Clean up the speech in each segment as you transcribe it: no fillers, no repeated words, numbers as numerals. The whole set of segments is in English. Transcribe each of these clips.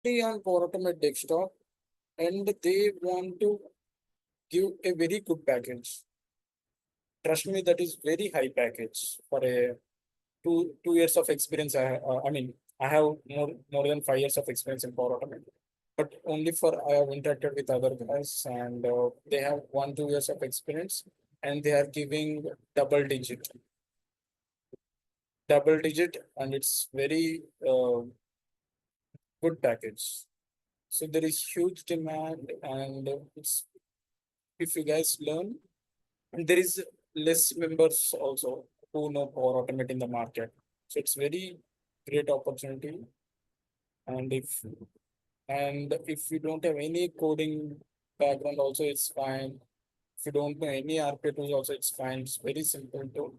on Power Automate desktop, and they want to give a very good package. Trust me, that is very high package for a 2 years of experience. I mean, I have more than 5 years of experience in Power Automate, but only for I have interacted with other guys, and they have 1 2 years of experience, and they are giving double digit, double digit, and it's very good package. So there is huge demand, and it's if you guys learn, and there is less members also who know Power Automate in the market. So it's very great opportunity. And if you don't have any coding background, also it's fine. If you don't know any RP tools, also it's fine. It's very simple to,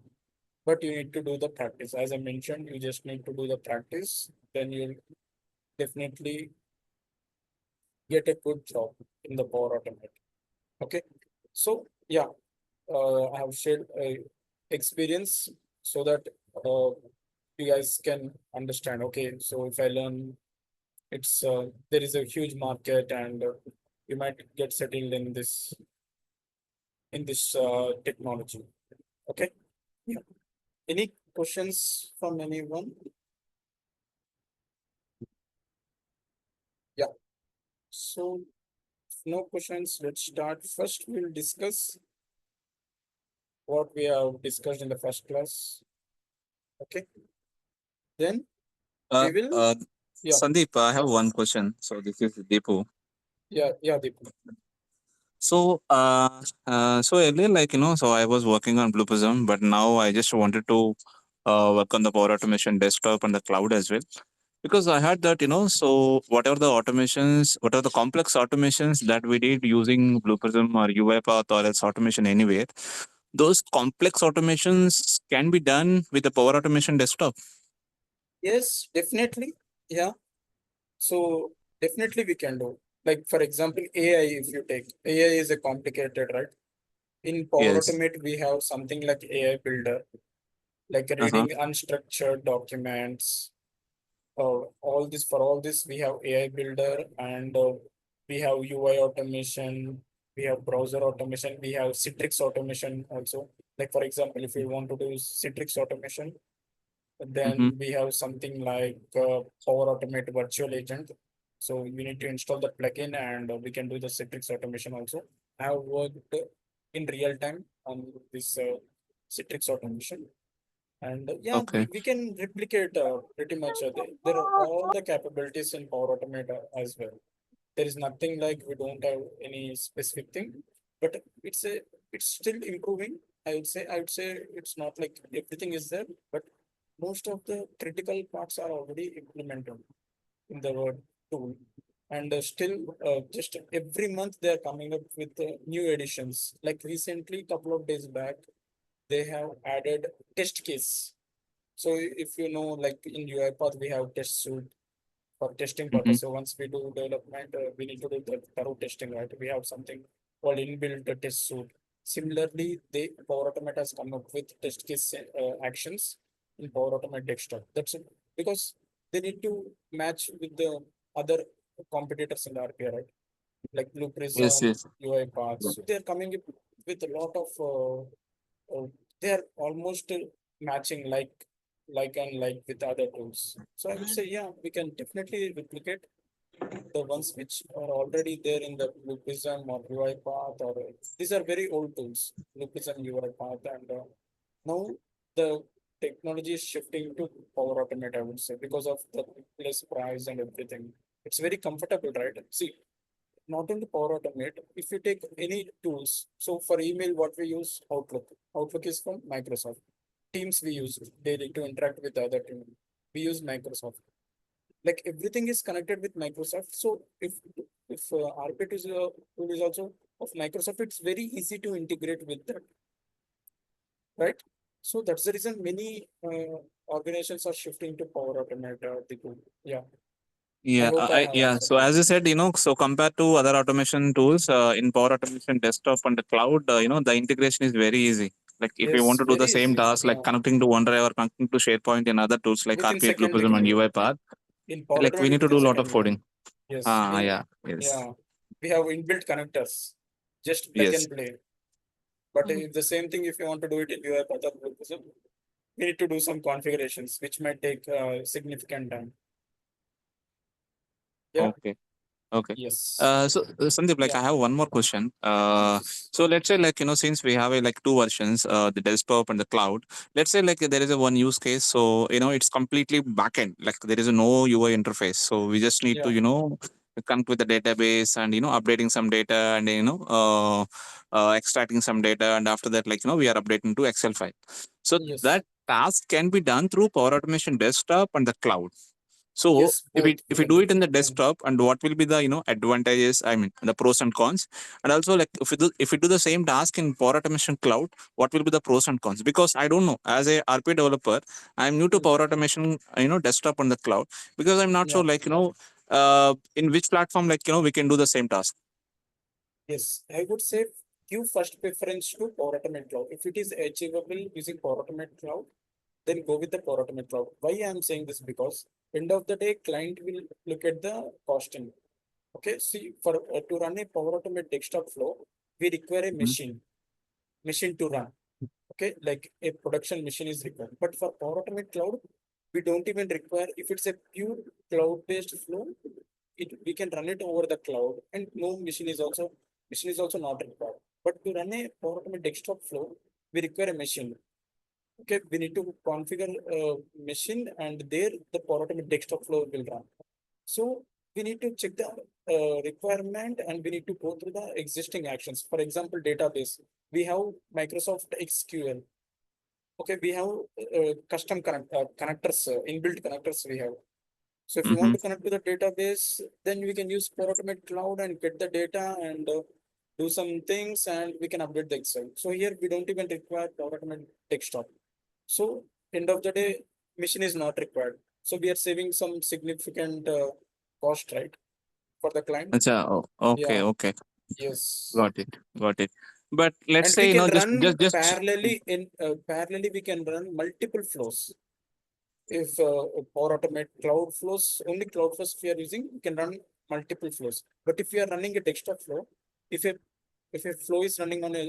but you need to do the practice. As I mentioned, you just need to do the practice. Then you'll definitely get a good job in the Power Automate. Okay. So yeah, I have shared a experience so that uh, you guys can understand. Okay, so if I learn, it's there is a huge market, and you might get settled in this technology. Okay, yeah. Any questions from anyone? Yeah. So no questions. Let's start. First, we'll discuss what we have discussed in the first class. Okay. Then Uh, we will. uh, Yeah. Sandeep, I have one question. So this is Deepu. Yeah. Yeah. Deep. So earlier, so I was working on Blue Prism, but now I just wanted to work on the Power Automation desktop and the cloud as well. Because I had that, so whatever the automations, whatever the complex automations that we did using Blue Prism or UiPath or else automation anywhere, those complex automations can be done with the Power Automation desktop. Yes, definitely. Yeah. So definitely we can do. Like for example, AI, if you take AI is a complicated, right? In Power Yes. Automate, we have something like AI Builder, like Uh-huh. reading unstructured documents. All this, we have AI Builder, and we have UI automation, we have browser automation, we have Citrix automation also. Like for example, if you want to do Citrix automation, Mm-hmm. then we have something like Power Automate Virtual Agent. So we need to install the plugin, and we can do the Citrix automation also. I have worked in real time on this Citrix automation. And yeah, Okay. we can replicate pretty much. There are all the capabilities in Power Automate as well. There is nothing like we don't have any specific thing, but it's still improving. I would say it's not like everything is there, but most of the critical parts are already implemented in the word tool. And still, just every month they are coming up with new editions. Like recently, couple of days back, they have added test case. So if you know, like in UiPath, we have test suite for testing Mm-hmm. purpose. So once we do development, we need to do the thorough testing, right? We have something called inbuilt test suite. Similarly, they Power Automate has come up with test case actions in Power Automate desktop. That's it. Because they need to match with the other competitors in the RPA, right? Like Blue Yes, Prism, yes. UiPath. So they're coming up with a lot of they are almost matching like with other tools. So I would say, yeah, we can definitely replicate the ones which are already there in the Blue Prism or UiPath, or these are very old tools, Blue Prism, UiPath, and now the technology is shifting to Power Automate, I would say, because of the less price and everything. It's very comfortable, right? See, not only Power Automate, if you take any tools, so for email, what we use, Outlook. Outlook is from Microsoft. Teams we use daily to interact with the other team. We use Microsoft. Like everything is connected with Microsoft. So if RPT is a tool is also of Microsoft, it's very easy to integrate with that, right? So that's the reason many organizations are shifting to Power Automate. The tool. Yeah, I Yeah, hope I have yeah. answered So you. as you said, so compared to other automation tools in Power Automation desktop and the cloud, the integration is very easy. Like if you want Yes, to do very the same easy. task, like Yeah, connecting to OneDrive or connecting to SharePoint and other tools like within RPA, Blue second we Prism, can and do. UiPath, In Power like we Automate, need to within do a lot of second we can. coding. Yes, Ah, yeah, yes, yeah, we have inbuilt connectors, just plug yes. and play. But if the same thing, if you want to do it in your other proposal, we need to do some configurations, which might take significant time. Yeah. Okay. Okay. Yes. Sandeep, like Yeah. I have one more question. So let's say like since we have like two versions, the desktop and the cloud. Let's say like there is a one use case, so it's completely backend. Like there is no UI interface. So we just need to Yeah. connect with the database and updating some data and extracting some data, and after that like we are updating to Excel file. So Yes. that task can be done through Power Automation desktop and the cloud. So Yes. if Both we we can do do. it in the And desktop, and what will be the advantages? I mean the pros and cons, and also like if we do the same task in Power Automation Cloud, what will be the pros and cons? Because I don't know, as a RP developer, I'm new to mm, Power Automation, desktop on the cloud, because I'm not yeah. sure like in which platform like we can do the same task. Yes. I would say give first preference to Power Automate Cloud. If it is achievable using Power Automate Cloud, then go with the Power Automate Cloud. Why I am saying this? Because end of the day, client will look at the costing. Okay. See, for to run a Power Automate desktop flow, we require a Mhm. machine to run. Okay, like a production machine is required. But for Power Automate Cloud, we don't even require, if it's a pure cloud-based flow, we can run it over the cloud, and no machine is also not required. But to run a Power Automate desktop flow, we require a machine. Okay, we need to configure a machine, and there the Power Automate desktop flow will run. So we need to check the requirement, and we need to go through the existing actions. For example, database. We have Microsoft SQL. Okay, we have custom connectors, inbuilt connectors we have. So if you want Mhm. to connect to the database, then we can use Power Automate Cloud and get the data and do some things, and we can update the Excel. So here we don't even require Power Automate desktop. So end of the day, machine is not required. So we are saving some significant cost, right, for the client. Okay, Yeah. okay, Yes. got it, got it. But let's And we say can just run just. parallelly we can run multiple flows. If Power Automate cloud flows, only cloud flows we are using, we can run multiple flows. But if we are running a desktop flow, if a flow is running on a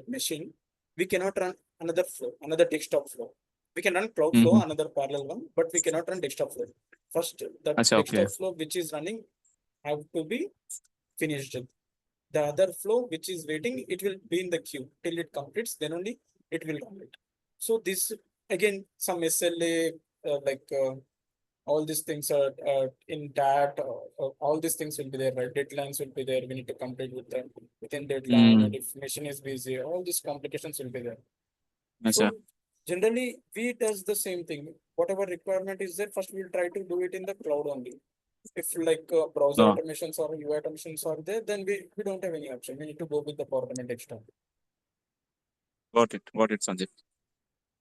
machine, we cannot run another desktop flow. We can run cloud flow, Mhm. another parallel one, but we cannot run desktop flow. First, the Acha, okay. desktop flow which is running have to be finished. The other flow which is waiting, it will be in the queue till it completes, then only it will complete. So this, again, some SLA, all these things are in that, all these things will be there, right? Deadlines will be there, we need to complete with them within deadline, and Mm. if machine is busy, all these complications will be there. So Acha. generally we does the same thing. Whatever requirement is there, first we'll try to do it in the cloud only. If like browser No, automations or UI automations are there, then we don't have any option. We need to go with the Power Automate extra. got it, Sanjay.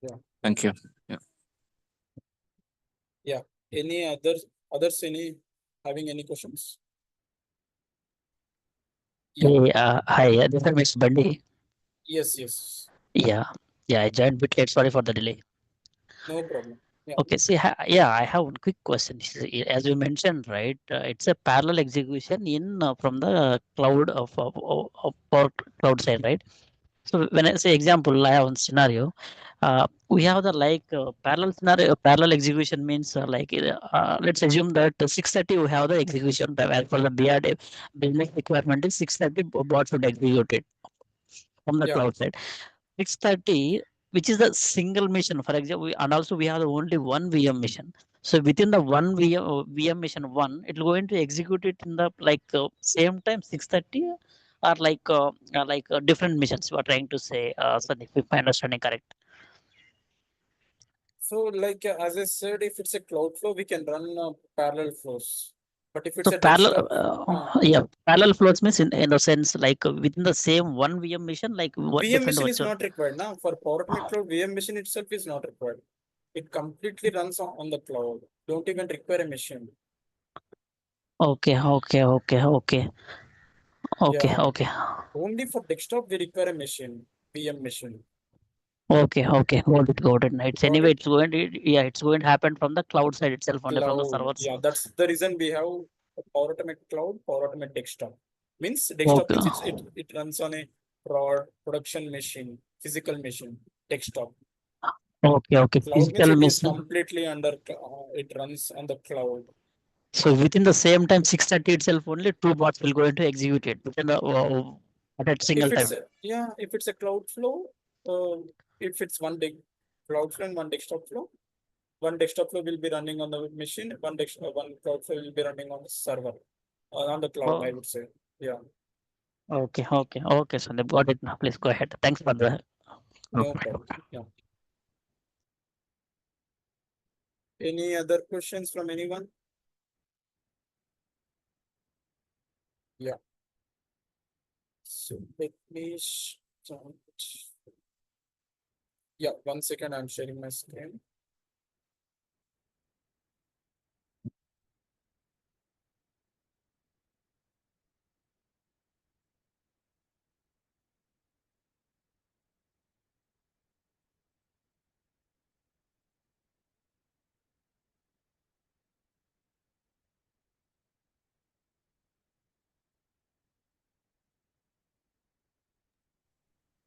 Yeah. Thank you. Yeah. Yeah. Any others any having any questions? Yeah. Hey, hi, this is Mr. Bundy. Yes, yes. Yeah, yeah, I joined bit late. Sorry for the delay. No problem. Yeah. Okay, see, yeah, I have one quick question. As you mentioned, right? It's a parallel execution in from the cloud of our cloud side, right? So when I say example, I have one scenario. We have the parallel scenario. Parallel execution means let's assume that 6:30 we have the execution time as per the BRD business requirement is 6:30 bot should execute it from the Yeah. cloud side. 6:30, which is a single mission. For example, and also we have the only one VM mission. So within the one VM mission one, it will going to execute it in the same time 6:30, or different missions. You are trying to say, Sandeep, if my understanding correct. So like as I said, if it's a cloud flow, we can run parallel flows. But if it's So a desktop, yeah, parallel flows means in the sense within the same one VM mission, like what VM different machine is virtual. not required now. For Power Automate Cloud, VM machine itself is not required. It completely runs on the cloud. Don't even require a machine. Okay, okay, okay, okay, okay, Yeah. okay. Only for desktop we require a machine, VM machine. Okay, okay, got it, got it. It's Got anyway, it? it's going to happen from the cloud side itself, only from the Cloud. servers. Yeah, that's the reason we have Power Automate Cloud, Power Automate Desktop. Means desktop Okay. means it runs on a production machine, physical machine, desktop. Okay, okay. Cloud means Physical it is machine. completely under, it runs on the cloud. So within the same time, 6:30 itself, only two bots will go into execute it within the at a single If it's time. a, yeah, if it's a cloud flow, if it's one big cloud flow and one desktop flow, one desktop flow will be running on the machine, one cloud flow will be running on the server, on the cloud, I Oh, would say. Yeah, okay, okay, okay. So they got it now. Please go ahead. Thanks for the. no problem. Yeah. Any other questions from anyone? Yeah. So let me start. Yeah, 1 second. I'm sharing my screen.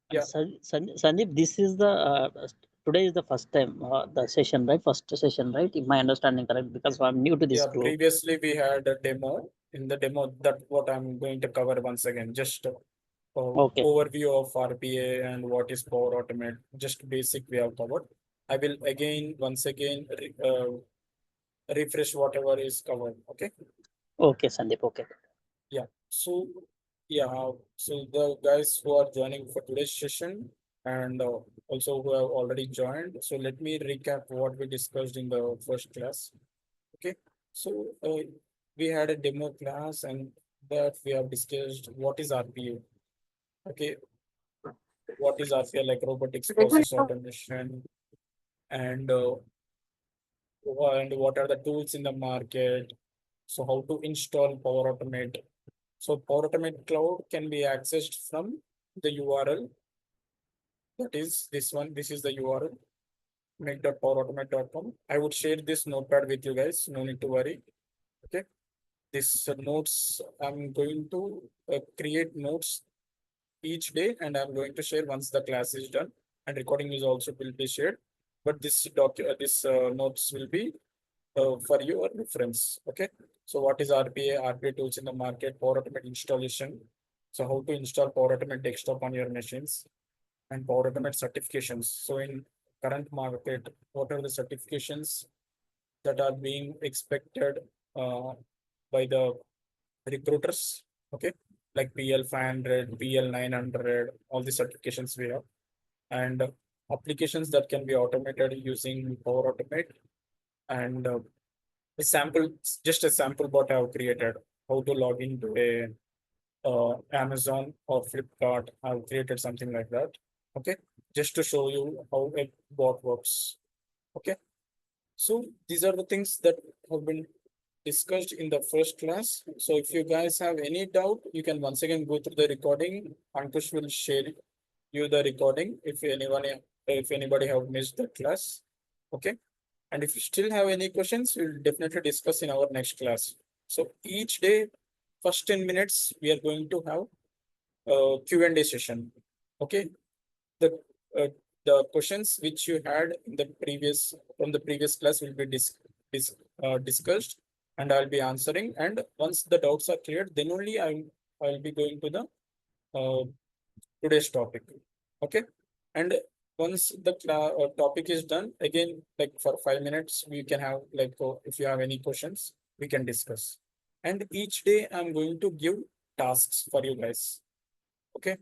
Yeah, Sandeep, this is the today is the first time the session, right? First session, right? If my understanding correct, because I'm new to this yeah. group. Previously we had a demo. In the demo, that what I'm going to cover once again. Just Okay, overview of RPA and what is Power Automate. Just basic we have covered. I will again once again refresh whatever is covered. Okay. okay, Sandeep. Okay, Yeah. So yeah. So the guys who are joining for today's session and also who have already joined. So let me recap what we discussed in the first class. Okay. So we had a demo class and that we have discussed what is RPA. Okay. What is RPA, like robotics process automation, and and what are the tools in the market. So how to install Power Automate. So Power Automate Cloud can be accessed from the URL. That is this one. This is the URL, make.powerautomate.com. I would share this notepad with you guys. No need to worry. Okay. This notes, I'm going to create notes each day and I'm going to share once the class is done, and recording is also will be shared. But this notes will be for your reference. Okay. So what is RPA? RPA tools in the market, Power Automate installation. So how to install Power Automate desktop on your machines, and Power Automate certifications. So in current market, what are the certifications that are being expected uh, by the recruiters? Okay. Like PL 500, PL 900, all the certifications we have, and applications that can be automated using Power Automate, and a sample, just a sample bot I've created. How to log into a Amazon or Flipkart. I've created something like that. Okay, just to show you how a bot works. Okay, so these are the things that have been discussed in the first class. So if you guys have any doubt, you can once again go through the recording. Ankush will share you the recording if anybody have missed the class. Okay. And if you still have any questions, we'll definitely discuss in our next class. So each day, first 10 minutes, we are going to have a Q&A session. Okay. The uh, the questions which you had in the previous from the previous class will be discussed, and I'll be answering. And once the doubts are cleared, then only I'll be going to the uh, today's topic. Okay. And once the topic is done, again, like for 5 minutes, we can have like, if you have any questions, we can discuss. And each day I'm going to give tasks for you guys. Okay.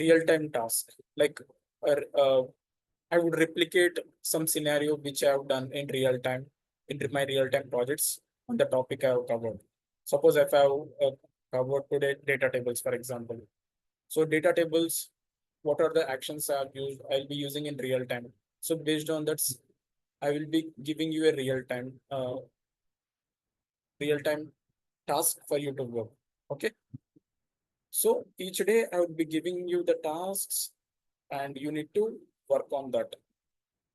Real time task. Like, I would replicate some scenario which I have done in real time in my real time projects on the topic I have covered. Suppose if I have covered today data tables, for example. So data tables, what are the actions I'll be using in real time. So based on that, I will be giving you a real time task for you to work. Okay. So each day I would be giving you the tasks and you need to work on that.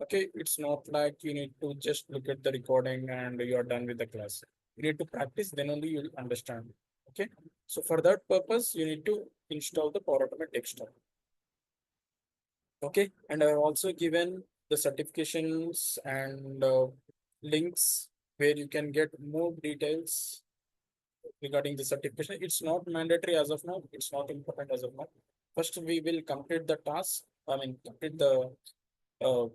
Okay. It's not like you need to just look at the recording and you are done with the class. You need to practice, then only you'll understand. Okay. So for that purpose, you need to install the Power Automate desktop. Okay. And I've also given the certifications and links where you can get more details regarding the certification. It's not mandatory as of now. It's not important as of now. First, we will complete the task. I mean, complete the uh,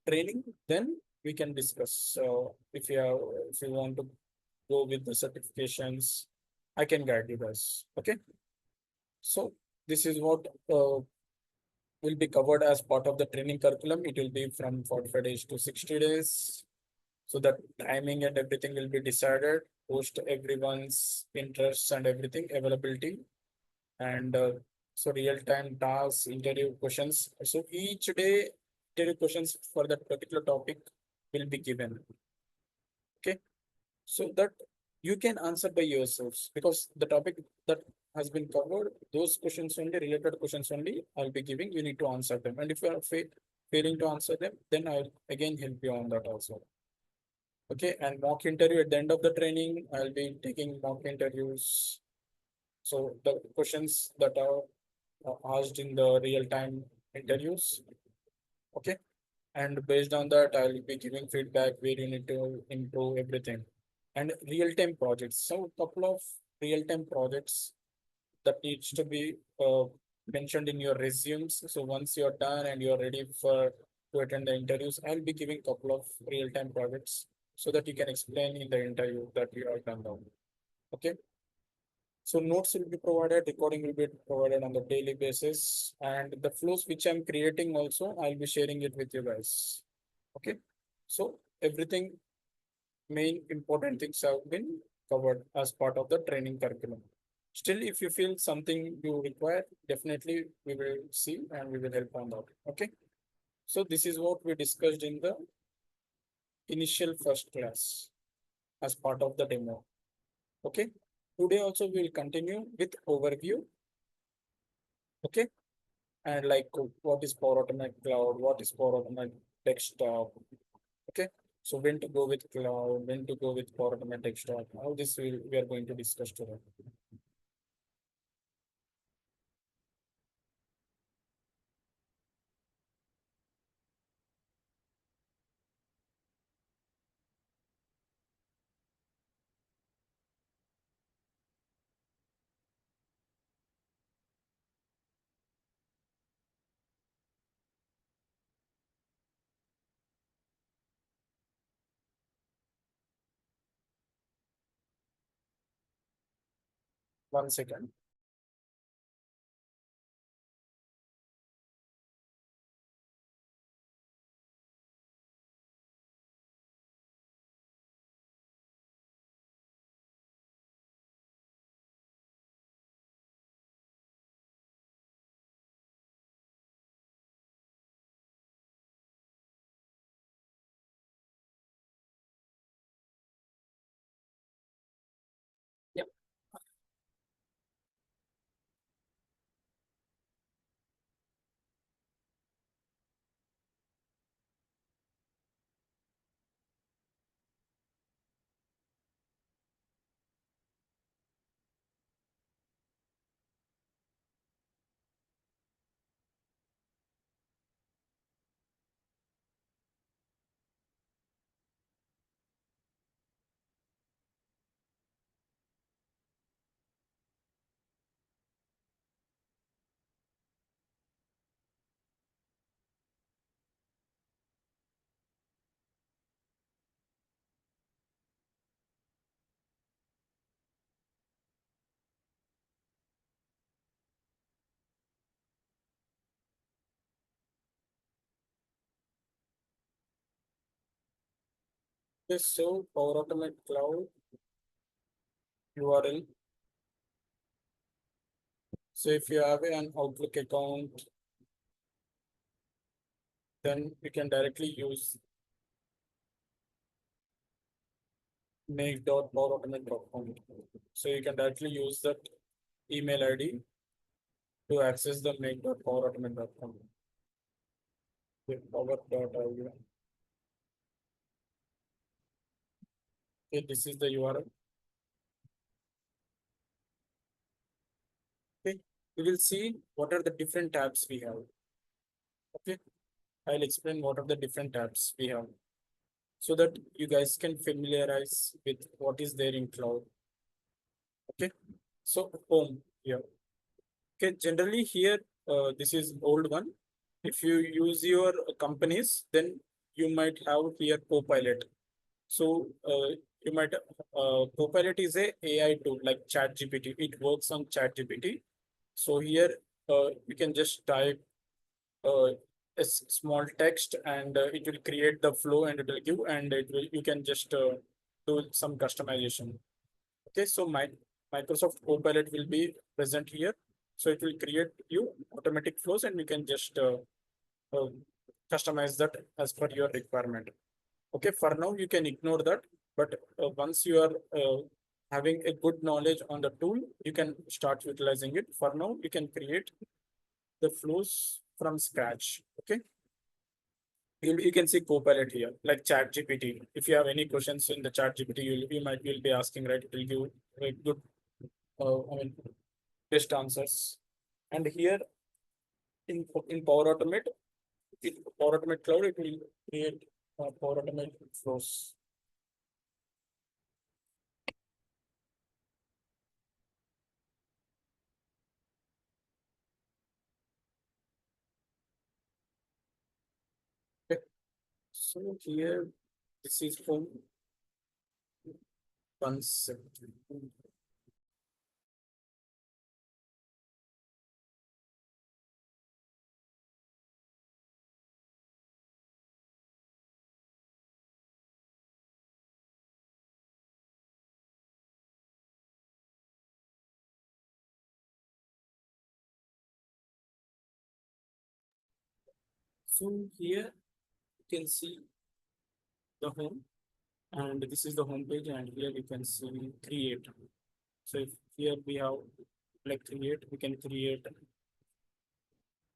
training. Then we can discuss. So if you want to go with the certifications, I can guide you guys. Okay. So this is what will be covered as part of the training curriculum. It will be from 45 days to 60 days. So the timing and everything will be decided post everyone's interests and everything availability. And so real-time tasks, interview questions. So each day interview questions for that particular topic will be given. Okay. So that you can answer by yourselves because the topic that has been covered, those questions only, related questions only, I'll be giving. You need to answer them. And if you are failing to answer them, then I'll again help you on that also. Okay. And mock interview at the end of the training, I'll be taking mock interviews. So the questions that are asked in the real time interviews. Okay. And based on that, I'll be giving feedback where you need to improve everything. And real time projects. So, couple of real time projects that needs to be mentioned in your resumes. So, once you're done and you're ready for to attend the interviews, I'll be giving couple of real time projects so that you can explain in the interview that you have done now. Okay. So notes will be provided, recording will be provided on the daily basis, and the flows which I'm creating also, I'll be sharing it with you guys. Okay. So everything main important things have been covered as part of the training curriculum. Still, if you feel something you require, definitely we will see and we will help on that. Okay. So this is what we discussed in the initial first class as part of the demo. Okay. Today also we will continue with overview. Okay. And like what is Power Automate Cloud, what is Power Automate Desktop. Okay. So when to go with cloud, when to go with Power Automate Desktop, all this we are going to discuss today. 1 second. Yep. Yes, so Power Automate Cloud URL. So if you have an Outlook account, then you can directly use make.powerautomate.com. So you can directly use that email ID to access the make.powerautomate.com. Power.io. Okay, this is the URL. Okay, we will see what are the different tabs we have. Okay, I'll explain what are the different tabs we have so that you guys can familiarize with what is there in cloud. Okay, so home here. Okay, generally here, this is old one. If you use your companies, then you might have here Copilot. So you might Copilot is a AI tool like ChatGPT. It works on ChatGPT. So here you can just type small text and it will create the flow and it will give and it will you can just do some customization. Okay, so my Microsoft Copilot will be present here. So it will create you automatic flows and you can just uh, customize that as per your requirement. Okay, for now you can ignore that, but once you are having a good knowledge on the tool, you can start utilizing it. For now, you can create the flows from scratch. Okay, you can see Copilot here, like Chat GPT. If you have any questions in the Chat GPT, you might will be asking, right? It will give very good, I mean, best answers. And here in Power Automate, Power Automate Cloud, it will create Power Automate flows. Okay. So here, this is home. One second. So here you can see the home, and this is the home page, and here you can see create. So if here we have like create, we can create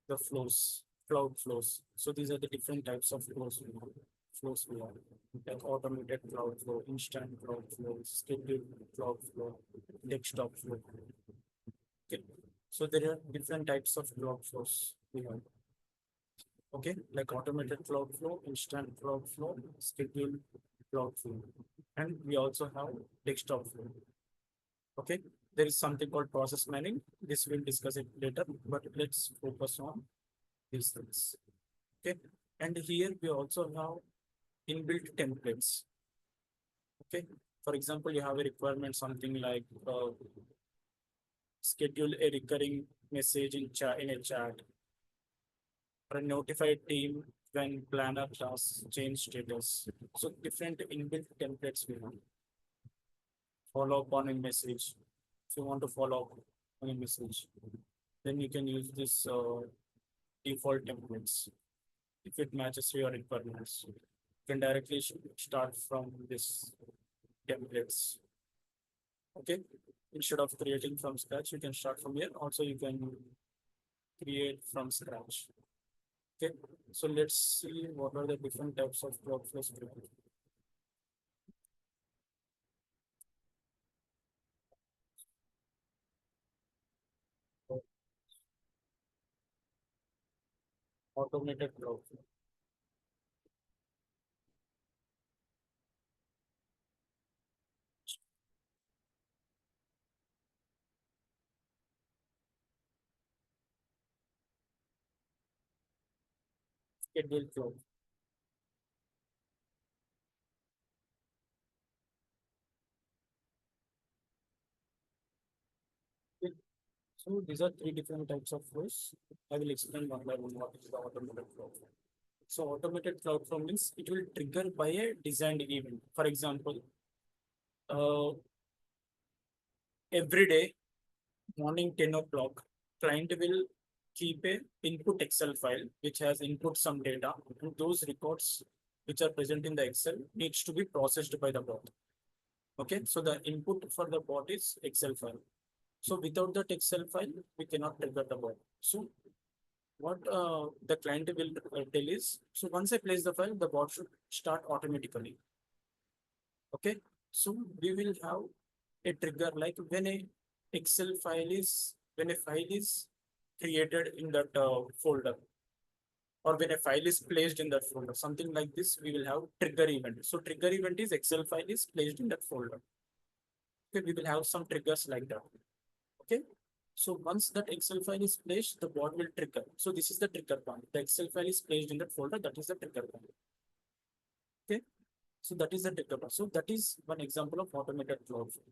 the flows, cloud flows. So these are the different types of flows we have. Flows we have, like automated cloud flow, instant cloud flow, scheduled cloud flow, desktop flow. Okay. So there are different types of cloud flows we have. Okay, like automated cloud flow, instant cloud flow, scheduled cloud flow, and we also have desktop flow. Okay, there is something called process mining. This we'll discuss it later, but let's focus on these things. Okay, and here we also have inbuilt templates. Okay, for example, you have a requirement something like schedule a recurring message in a chat or a notified team when planner tasks change status. So different inbuilt templates we have. Follow up on a message. If you want to follow up on a message, then you can use this default templates if it matches your requirements. You can directly start from this templates. Okay. Instead of creating from scratch, you can start from here. Also, you can create from scratch. Okay. So let's see what are the different types of workflows. Automated workflow. Schedule flow. Okay. So these are three different types of flows. I will explain one by one what is the automated flow. So automated cloud flow means it will trigger by a designed event. For example, uh, every day morning 10 o'clock, client will keep a input Excel file which has input some data, and those records which are present in the Excel needs to be processed by the bot. Okay, so the input for the bot is Excel file. So without that Excel file, we cannot trigger the bot. So what the client will tell is, so once I place the file, the bot should start automatically. Okay, so we will have a trigger like when a Excel file is when a file is created in that folder, or when a file is placed in that folder, something like this, we will have trigger event. So trigger event is Excel file is placed in that folder. Okay, we will have some triggers like that. Okay. So once that Excel file is placed, the bot will trigger. So this is the trigger point. The Excel file is placed in that folder. That is the trigger point. Okay. So that is the trigger point. So that is one example of automated cloud flow.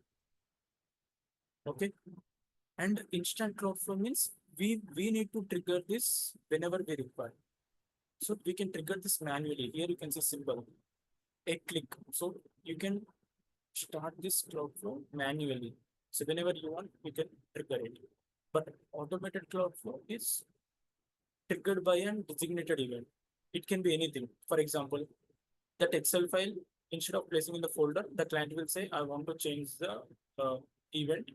Okay. And instant cloud flow means we need to trigger this whenever we require. So we can trigger this manually. Here you can see symbol, a click. So you can start this cloud flow manually. So whenever you want, you can trigger it. But automated cloud flow is triggered by an designated event. It can be anything. For example, that Excel file, instead of placing in the folder, the client will say, I want to change the event.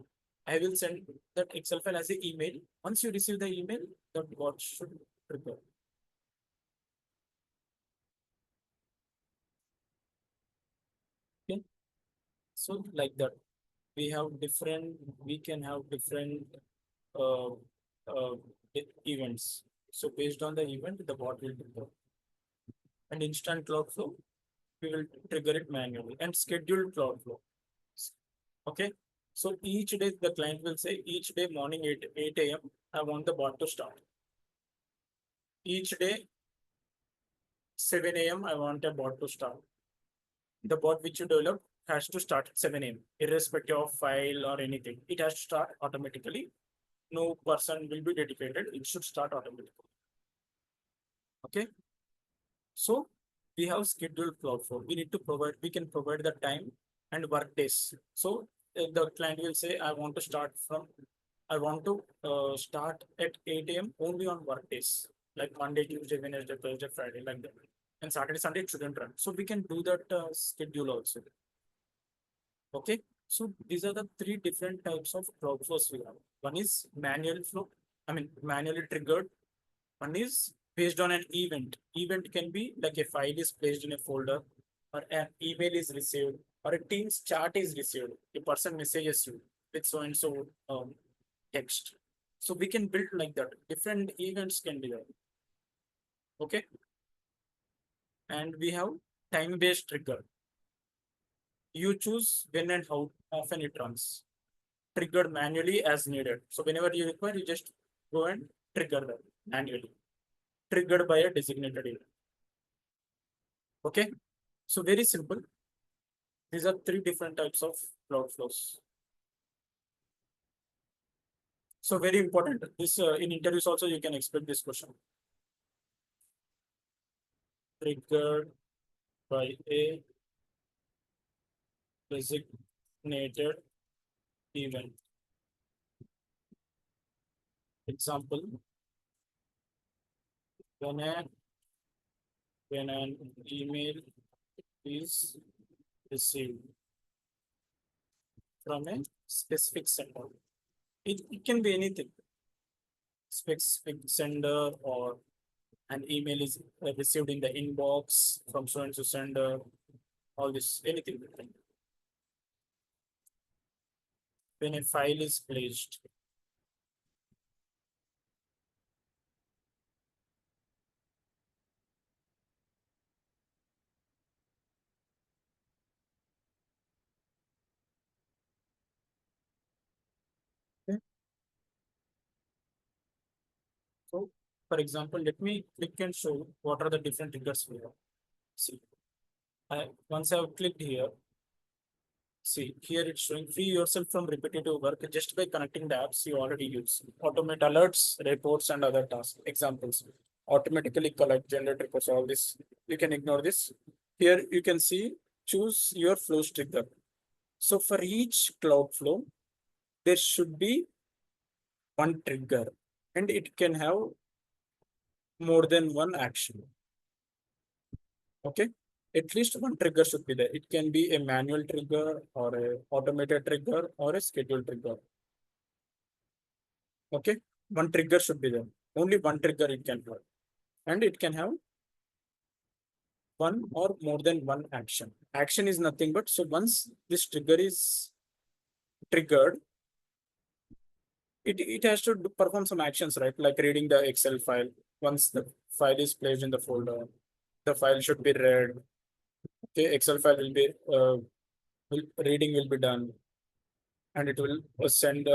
I will send that Excel file as an email. Once you receive the email, the bot should trigger. Okay. So like that, we can have different uh, uh, events. So based on the event, the bot will trigger. And instant cloud flow, we will trigger it manually. And scheduled cloud flow. Okay. So each day the client will say each day morning 8 a.m. I want the bot to start. Each day 7 a.m. I want a bot to start. The bot which you develop has to start at 7 a.m. irrespective of file or anything. It has to start automatically. No person will be dedicated. It should start automatically. Okay. So we have scheduled cloud flow. We can provide the time and work days. So the client will say, I want to start at 8 a.m. only on work days, like Monday, Tuesday, Wednesday, Thursday, Friday, like that. And Saturday, Sunday, it shouldn't run. So we can do that schedule also. Okay. So these are the three different types of cloud flows we have. One is manual flow, manually triggered. One is based on an event. Event can be like a file is placed in a folder, or an email is received, or a Teams chat is received. A person messages you with so and so text. So we can build like that. Different events can be there. Okay. And we have time-based trigger. You choose when and how often it runs. Triggered manually as needed. So whenever you require, you just go and trigger that manually. Triggered by a designated event. Okay. So very simple. These are three different types of cloud flows. So very important. This in interviews also you can expect this question. Triggered by a designated event. Example, when an email is received from a specific sender. It can be anything. Specific sender, or an email is received in the inbox from so and so sender. All this, anything. When a file is placed. Okay. So, for example, let me click and show what are the different triggers we have. See, once I've clicked here, see here it's showing free yourself from repetitive work just by connecting the apps you already use. Automate alerts, reports, and other tasks. Examples. Automatically collect, generate reports, all this. You can ignore this. Here you can see, choose your flow trigger. So for each cloud flow, there should be one trigger, and it can have more than one action. Okay. At least one trigger should be there. It can be a manual trigger, or a automated trigger, or a scheduled trigger. Okay. One trigger should be there. Only one trigger it can have. And it can have one or more than one action. Action is nothing but, so once this trigger is triggered, it has to perform some actions, right? Like reading the Excel file. Once the file is placed in the folder, the file should be read. Okay, Excel file will be reading will be done, and it will send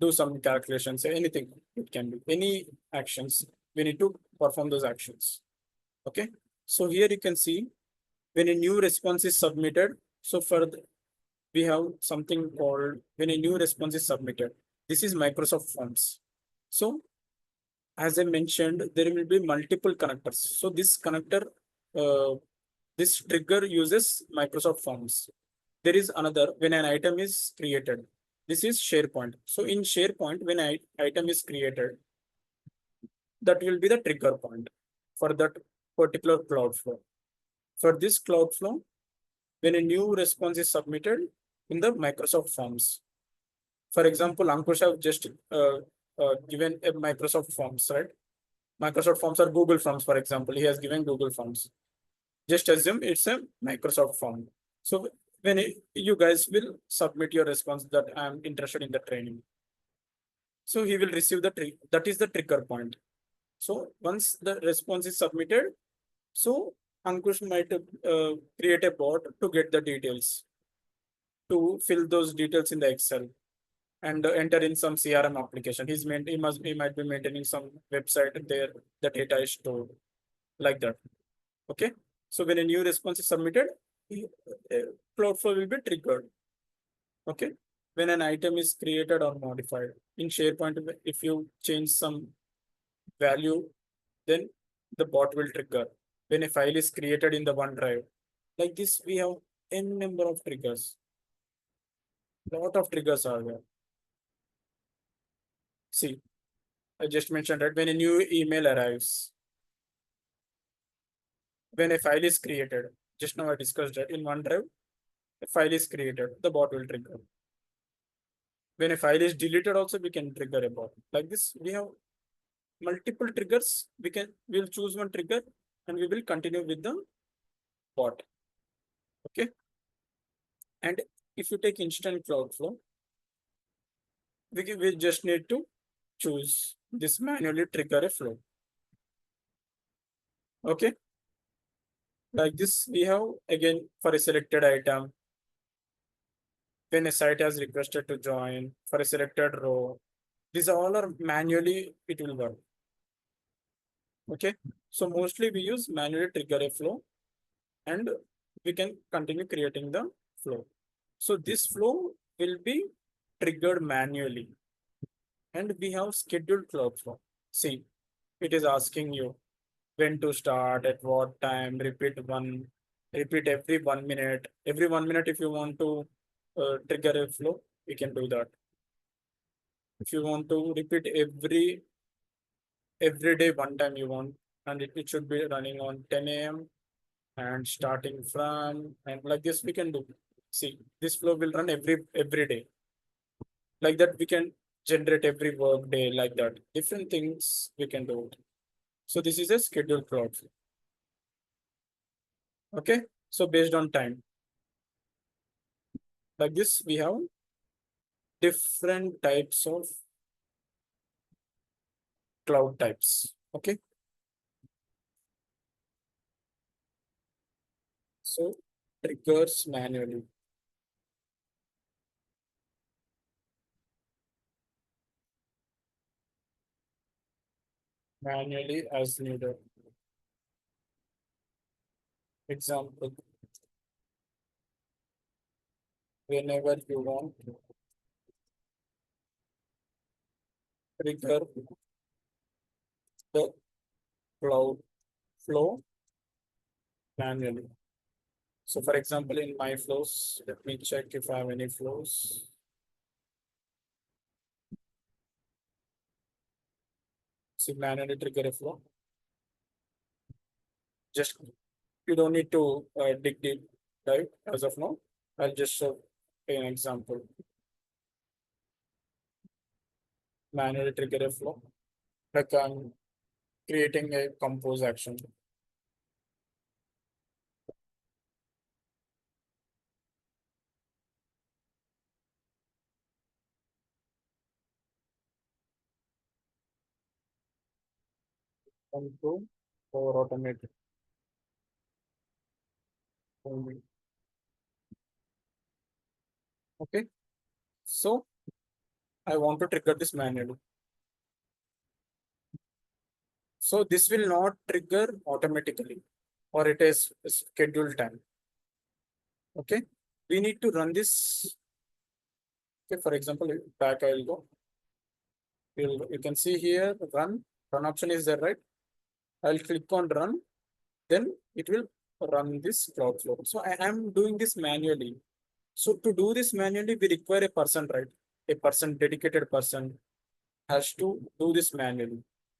do some calculations. Anything, it can be any actions. We need to perform those actions. Okay, so here you can see when a new response is submitted. So for we have something called when a new response is submitted. This is Microsoft Forms. So as I mentioned, there will be multiple connectors. So this connector, uh, this trigger uses Microsoft Forms. There is another when an item is created. This is SharePoint. So in SharePoint, when an item is created, that will be the trigger point for that particular cloud flow. For this cloud flow, when a new response is submitted in the Microsoft Forms. For example, Ankush have just given a Microsoft Forms, right? Microsoft Forms or Google Forms, for example. He has given Google Forms. Just assume it's a Microsoft form. So when you guys will submit your response that I'm interested in the training. So he will receive the that is the trigger point. So once the response is submitted, so Ankush might create a bot to get the details, to fill those details in the Excel and enter in some CRM application. He might be maintaining some website there, the data is stored like that. Okay. So when a new response is submitted, Cloudflare will be triggered. Okay. When an item is created or modified in SharePoint, if you change some value, then the bot will trigger. When a file is created in the OneDrive, like this, we have n number of triggers. Lot of triggers are there. See, I just mentioned that when a new email arrives, when a file is created, just now I discussed that in OneDrive, a file is created, the bot will trigger. When a file is deleted, also we can trigger a bot. Like this, we have multiple triggers. We'll choose one trigger and we will continue with the bot. Okay. And if you take instant cloud flow, we just need to choose this manually trigger a flow. Okay. Like this, we have again for a selected item, when a site has requested to join for a selected row, these all are manually, it will work. Okay. So mostly we use manually trigger a flow and we can continue creating the flow. So this flow will be triggered manually and we have scheduled cloud flow. See, it is asking you when to start, at what time, repeat every 1 minute. Every 1 minute, if you want to trigger a flow, we can do that. If you want to repeat every day one time you want, and it should be running on 10 a.m. and starting from, and like this we can do. See, this flow will run every day. Like that we can generate every work day like that. Different things we can do. So this is a scheduled cloud flow. Okay. So based on time, like this, we have different types of cloud types. Okay. So triggers manually. Manually as needed. Example, whenever you want to trigger the cloud flow manually. So for example, in my flows, let me check if I have any flows. See, manually trigger a flow. Just you don't need to dig deep dive as of now. I'll just show an example. Manually trigger a flow. Like I'm creating a compose action. Come to Power Automate only. Okay. So I want to trigger this manually. So this will not trigger automatically or it is scheduled time. Okay. We need to run this. Okay. For example, back I'll go. You can see here run option is there, right? I'll click on run, then it will run this Cloudflare. So I am doing this manually. So to do this manually, we require a person, right? A person, dedicated person has to do this manually.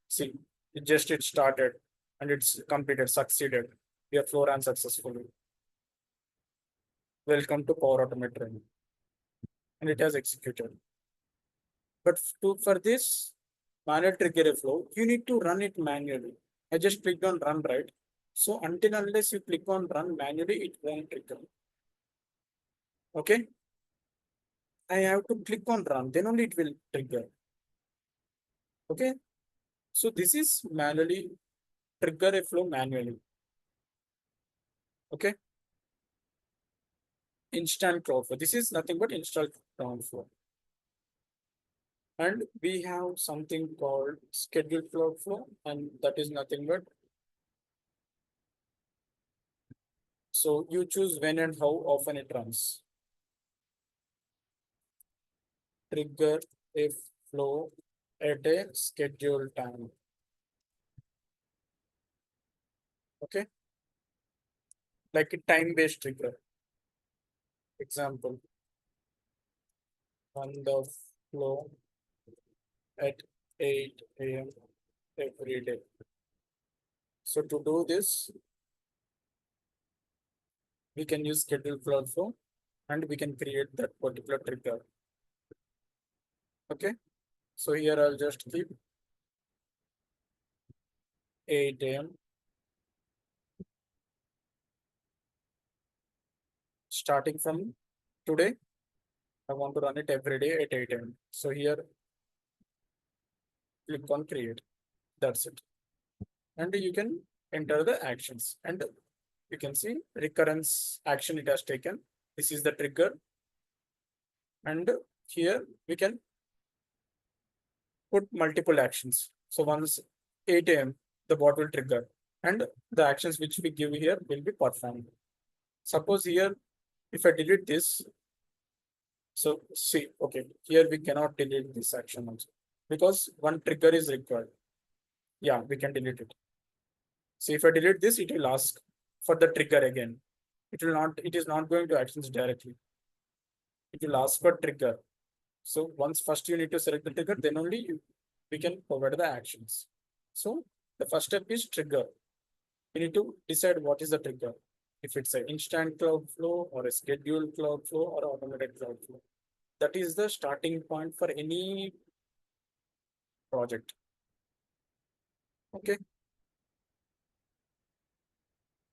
See, it started and it's completed, succeeded. We have flow ran successfully. Welcome to Power Automate training. And it has executed. But for this manual trigger a flow, you need to run it manually. I just clicked on run, right? So until unless you click on run manually, it won't trigger. Okay. I have to click on run, then only it will trigger. Okay. So this is manually trigger a flow manually. Okay. Instant cloud flow. This is nothing but instant cloud flow. And we have something called scheduled cloud flow, and that is nothing but. So you choose when and how often it runs. Trigger a flow at a scheduled time. Okay. Like a time-based trigger. Example. Run the flow at 8 a.m. every day. So to do this, we can use scheduled cloud flow and we can create that particular trigger. Okay. So here I'll just keep 8 a.m. Starting from today, I want to run it every day at 8 a.m. So here, click on create. That's it. And you can enter the actions and you can see recurrence action it has taken. This is the trigger. And here we can put multiple actions. So once 8 a.m., the bot will trigger and the actions which we give here will be performed. Suppose here, if I delete this, so see, okay, here we cannot delete this action also because one trigger is required. Yeah, we can delete it. So if I delete this, it will ask for the trigger again. It is not going to actions directly. It will ask for trigger. So once first you need to select the trigger, then only we can provide the actions. So the first step is trigger. You need to decide what is the trigger. If it's an instant cloud flow or a scheduled cloud flow or automated cloud flow. That is the starting point for any project. Okay.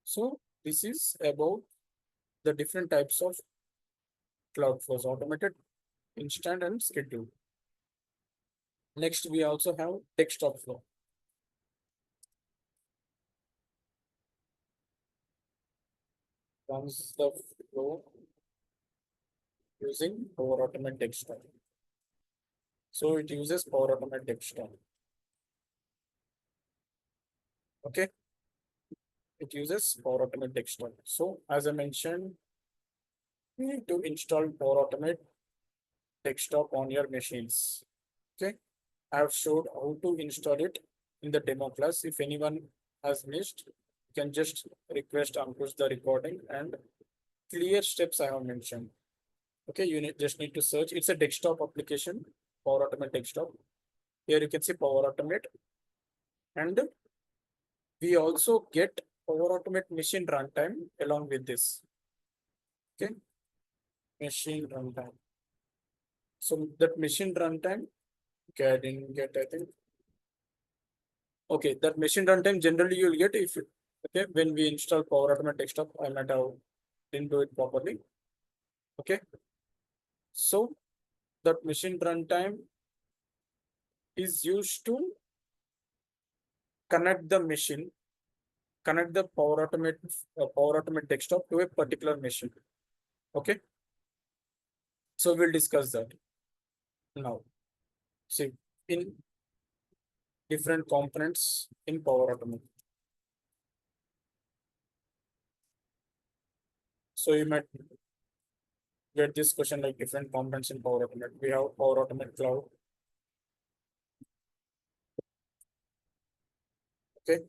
So this is about the different types of cloud flows, automated, instant, and scheduled. Next, we also have desktop flow. Runs the flow using Power Automate desktop. So it uses Power Automate desktop. Okay. It uses Power Automate desktop. So as I mentioned, you need to install Power Automate desktop on your machines. Okay. I have showed how to install it in the demo class. If anyone has missed, you can just request unpush the recording and clear steps I have mentioned. Okay, just need to search. It's a desktop application, Power Automate desktop. Here you can see Power Automate, and we also get Power Automate machine runtime along with this. Okay, machine runtime. So that machine runtime, okay, I didn't get, I think. Okay, that machine runtime generally you'll get if okay, when we install Power Automate desktop, I might have didn't do it properly. Okay, so that machine runtime is used to connect the machine, connect the Power Automate desktop to a particular machine. Okay, so we'll discuss that now. See, in different components in Power Automate. So you might get this question like different components in Power Automate. We have Power Automate Cloud. Okay.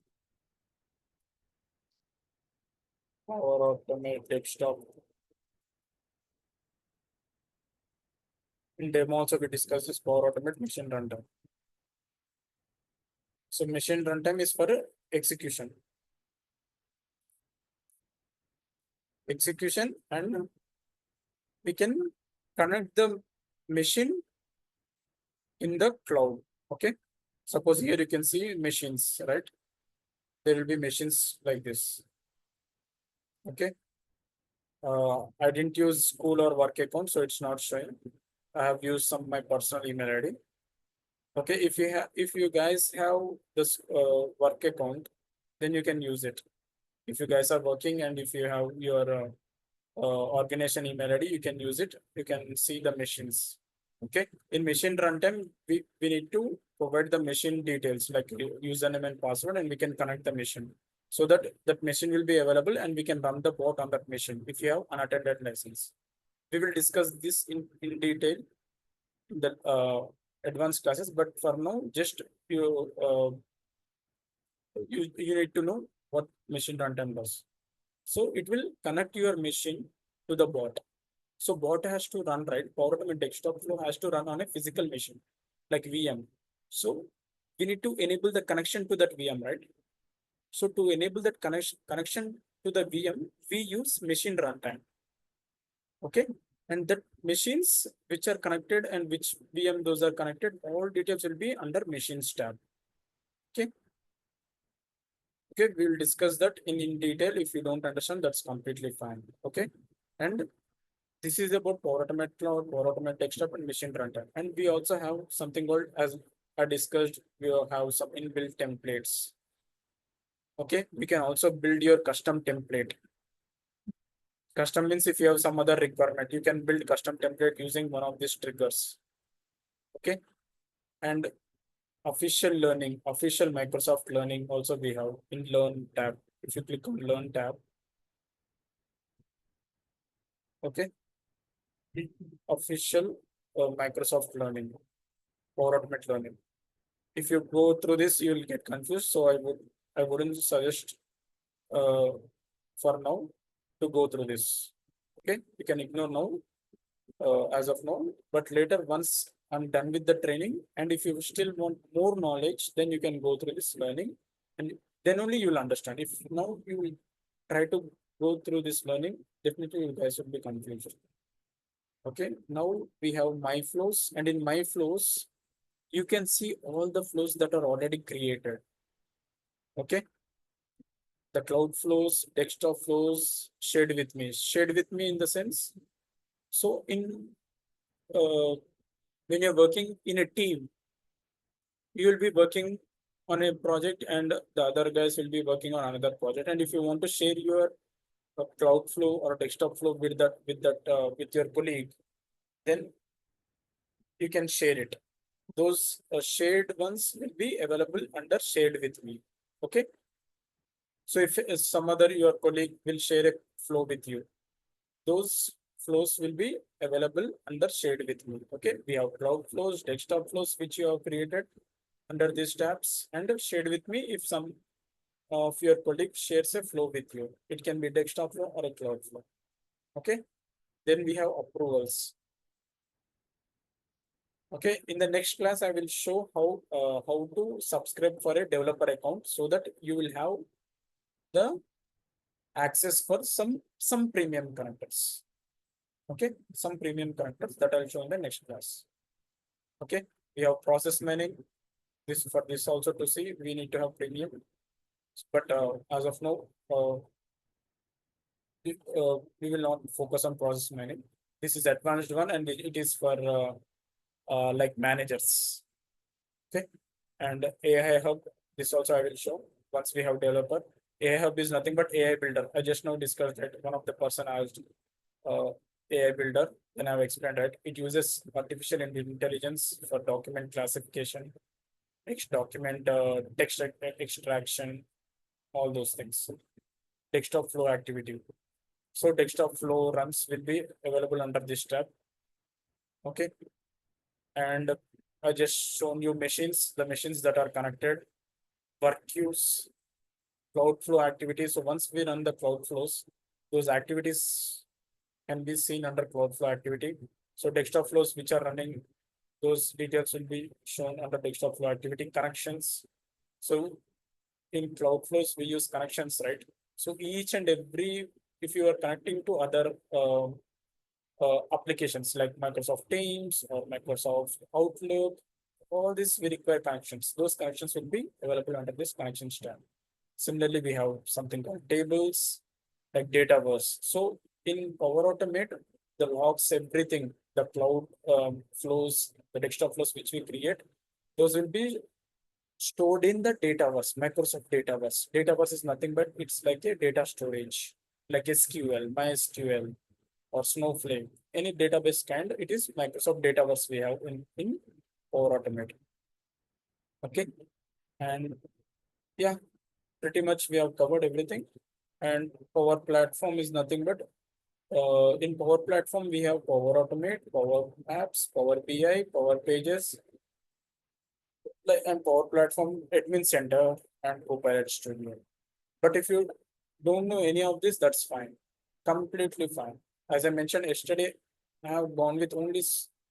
Power Automate Desktop. In demo also we discuss this Power Automate Machine Runtime. So machine runtime is for execution. Execution, and we can connect the machine in the cloud. Okay. Suppose here you can see machines, right? There will be machines like this. Okay. I didn't use school or work account, so it's not showing. I have used some my personal email ID. Okay, if you guys have this work account, then you can use it. If you guys are working and if you have your organization email ID, you can use it. You can see the machines. Okay, in machine runtime, we need to provide the machine details like username and password, and we can connect the machine so that that machine will be available and we can run the bot on that machine if you have unattended license. We will discuss this in detail in the advanced classes, but for now, just you need to know what machine runtime does. So it will connect your machine to the bot. So bot has to run, right? Power Automate desktop flow has to run on a physical machine like VM. So we need to enable the connection to that VM, right? So to enable that connection to the VM, we use machine runtime. Okay. And that machines which are connected and which VM those are connected, all details will be under machines tab. Okay. Okay, we will discuss that in detail. If you don't understand, that's completely fine. Okay. And this is about Power Automate Cloud, Power Automate Desktop, and Machine Runtime. And we also have something called, as I discussed, we have some inbuilt templates. Okay, we can also build your custom template. Custom means if you have some other requirement, you can build custom template using one of these triggers. Okay, and official learning, official Microsoft learning also we have in Learn tab. If you click on Learn tab, okay, official Microsoft learning, Power Automate learning. If you go through this, you will get confused. So I wouldn't suggest uh, for now to go through this. Okay, you can ignore now as of now, but later once I'm done with the training, and if you still want more knowledge, then you can go through this learning, and then only you will understand. If now you will try to go through this learning, definitely you guys will be confused. Okay, now we have my flows, and in my flows, you can see all the flows that are already created. Okay, the cloud flows, desktop flows, shared with me in the sense. So in when you're working in a team, you will be working on a project and the other guys will be working on another project. And if you want to share your cloud flow or desktop flow with with your colleague, then you can share it. Those shared ones will be available under shared with me. Okay. So if some other your colleague will share a flow with you, those flows will be available under shared with me. Okay. We have cloud flows, desktop flows, which you have created under these tabs, and shared with me if some of your colleague shares a flow with you. It can be desktop flow or a cloud flow. Okay. Then we have approvals. Okay, in the next class, I will show how to subscribe for a developer account so that you will have the access for some premium connectors. Okay, some premium connectors that I'll show in the next class. Okay, we have process mining. This for this also to see we need to have premium, but as of now, we will not focus on process mining. This is advanced one, and it is for like managers. Okay, and AI Hub This also I will show once we have developer. AI Hub is nothing but AI builder. I just now discussed that one of the person asked uh, AI builder. Then I've explained that it uses artificial intelligence for document classification, document text extraction, all those things. Desktop flow activity. So desktop flow runs will be available under this tab. Okay. And I just shown you machines, the machines that are connected, work queues, cloud flow activities. So once we run the cloud flows, those activities can be seen under cloud flow activity. So desktop flows which are running, those details will be shown under desktop flow activity connections. So in cloud flows, we use connections, right? So each and every, if you are connecting to other applications like Microsoft Teams or Microsoft Outlook, all these we require connections. Those connections will be available under this connections tab. Similarly, we have something called tables, like Dataverse. So in Power Automate, the logs, everything, the cloud flows, the desktop flows which we create, those will be stored in the Dataverse, Microsoft Dataverse. Dataverse is nothing but it's like a data storage, like SQL, MySQL, or Snowflake. Any database kind, it is Microsoft Dataverse we have in Power Automate. Okay. And yeah, pretty much we have covered everything. And Power Platform is nothing but in Power Platform, we have Power Automate, Power Apps, Power BI, Power Pages, like and Power Platform Admin Center and Copilot Studio. But if you don't know any of this, that's fine. Completely fine. As I mentioned yesterday, I have gone with only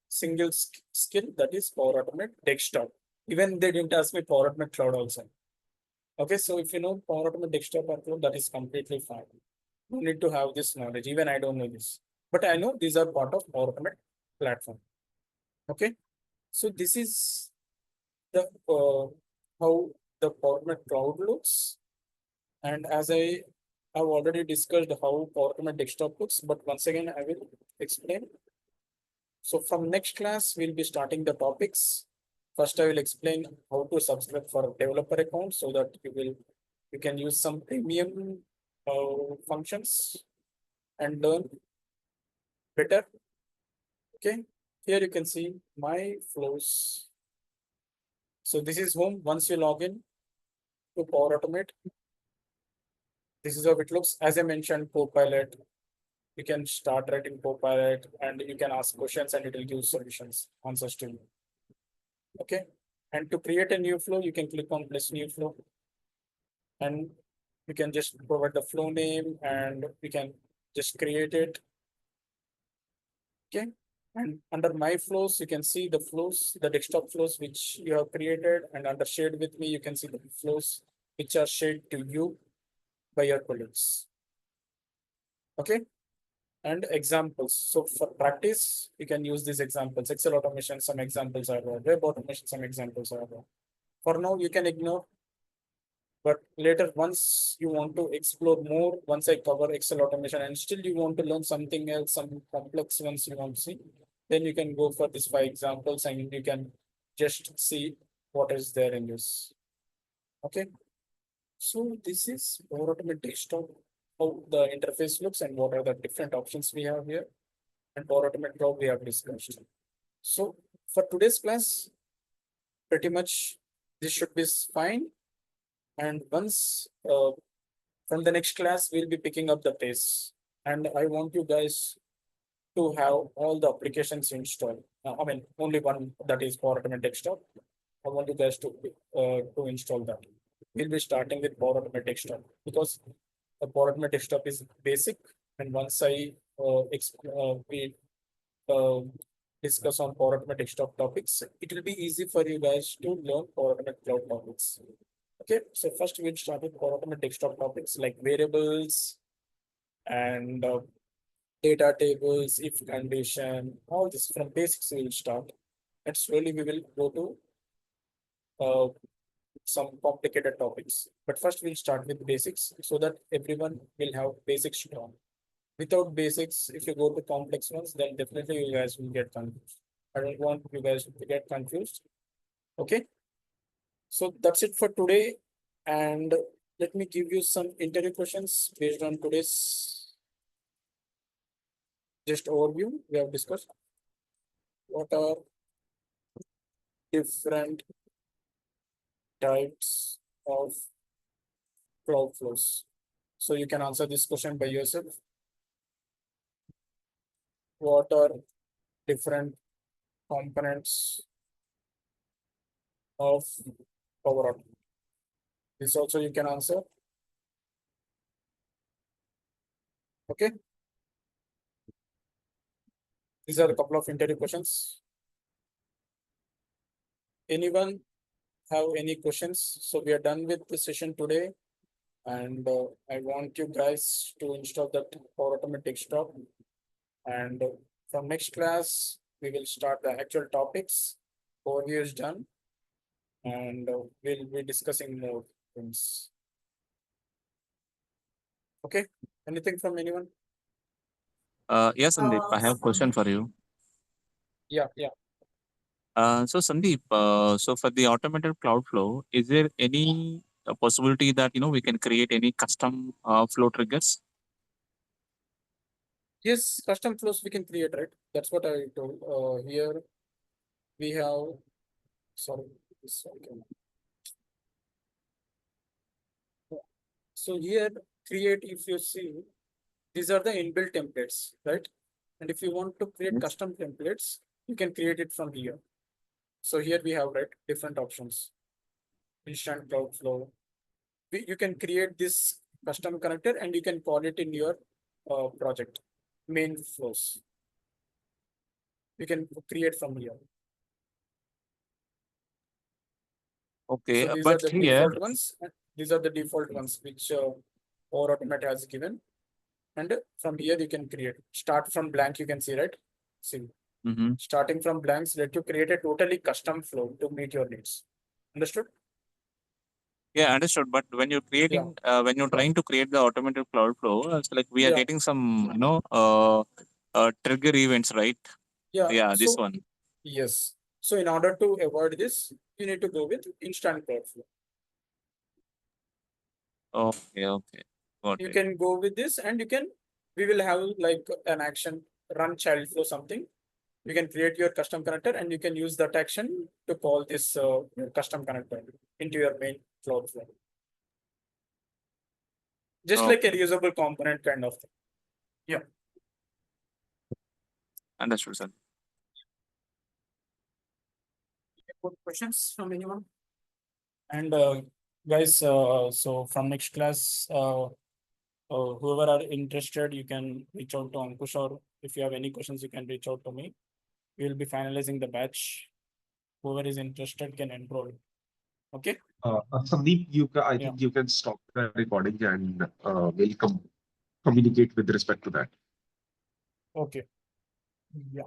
single skill, that is Power Automate Desktop. Even they didn't ask me Power Automate Cloud also. Okay, so if you know Power Automate Desktop or Cloud, that is completely fine. You need to have this knowledge. Even I don't know this, but I know these are part of Power Automate platform. Okay, so this is the how the Power Automate Cloud looks. And as I have already discussed how Power Automate Desktop looks, but once again, I will explain. So from next class, we'll be starting the topics. First, I will explain how to subscribe for developer account so that you can use some premium functions and learn better. Okay, here you can see my flows. So this is home. Once you log in to Power Automate, this is how it looks. As I mentioned, Copilot, you can start writing Copilot and you can ask questions and it will give solutions, answers to you. Okay. And to create a new flow, you can click on plus new flow and you can just provide the flow name and you can just create it. Okay. And under my flows, you can see the flows, the desktop flows which you have created, and under shared with me, you can see the flows which are shared to you by your colleagues. Okay. And examples. So for practice, you can use these examples. Excel automation, some examples are there. Web automation, some examples are there. For now, you can ignore. But later, once you want to explore more, once I cover Excel automation and still you want to learn something else, some complex ones you want to see, then you can go for these 5 examples and you can just see what is there in this. Okay. So this is Power Automate Desktop, how the interface looks and what are the different options we have here. And Power Automate Cloud we have discussed. So for today's class, pretty much this should be fine. And once from the next class, we'll be picking up the pace. And I want you guys to have all the applications installed. I mean, only one, that is Power Automate Desktop. I want you guys to install that. We'll be starting with Power Automate Desktop because the Power Automate Desktop is basic. And once we uh, discuss on Power Automate Desktop topics, it will be easy for you guys to learn Power Automate Cloud topics. Okay, so first we'll start with Power Automate Desktop topics like variables and data tables, if condition, all this from basics we will start. And slowly we will go to uh, some complicated topics. But first we'll start with basics so that everyone will have basics strong. Without basics, if you go to complex ones, then definitely you guys will get confused. I don't want you guys to get confused. Okay. So that's it for today. And let me give you some interview questions based on today's just overview we have discussed. What are different types of cloud flows? So you can answer this question by yourself. What are different components of Power Automate? This also you can answer. Okay. These are a couple of interview questions. Anyone have any questions? So we are done with the session today. And I want you guys to install that Power Automate desktop. And from next class, we will start the actual topics. Overview is done. And we'll be discussing more things. Okay. Anything from anyone? Yes, Sandeep, I have a question for you. Yeah, yeah. So Sandeep, so for the automated cloud flow, is there any possibility that we can create any custom flow triggers? Yes, custom flows we can create, right? That's what I told. Here we have, sorry, this one can- so here create, if you see, these are the inbuilt templates, right? And if you want to create Yes. custom templates, you can create it from here. So here we have, right, different options. Instant cloud flow. You can create this custom connector and you can call it in your project main flows. You can create from here. Okay, So these are but the here, default ones. These are the default ones which Power Automate has given. And from here you can create. Start from blank, you can see, right? See, hmm starting from blanks, let you create a totally custom flow to meet your needs. Understood? yeah, understood. But when you're Yeah, creating, when you're trying to create the automated cloud flow, it's like we are yeah, getting some, trigger events, right? yeah. Yeah, this So, one. yes. So in order to avoid this, you need to go with instant cloud flow. Okay, okay, got You it. can go with this and you can, we will have like an action run child flow something. You can create your custom connector and you can use that action to call this your custom connector into your main cloud flow. Just like a Okay, reusable component kind of thing. Yeah. understood, sir. Good questions from anyone? And guys, so from next class, whoever are interested, you can reach out to Ankush, or if you have any questions, you can reach out to me. We will be finalizing the batch. Whoever is interested can enroll. Okay. Sandeep, I Yeah. think you can stop the recording and we'll communicate with respect to that. Okay. Yeah.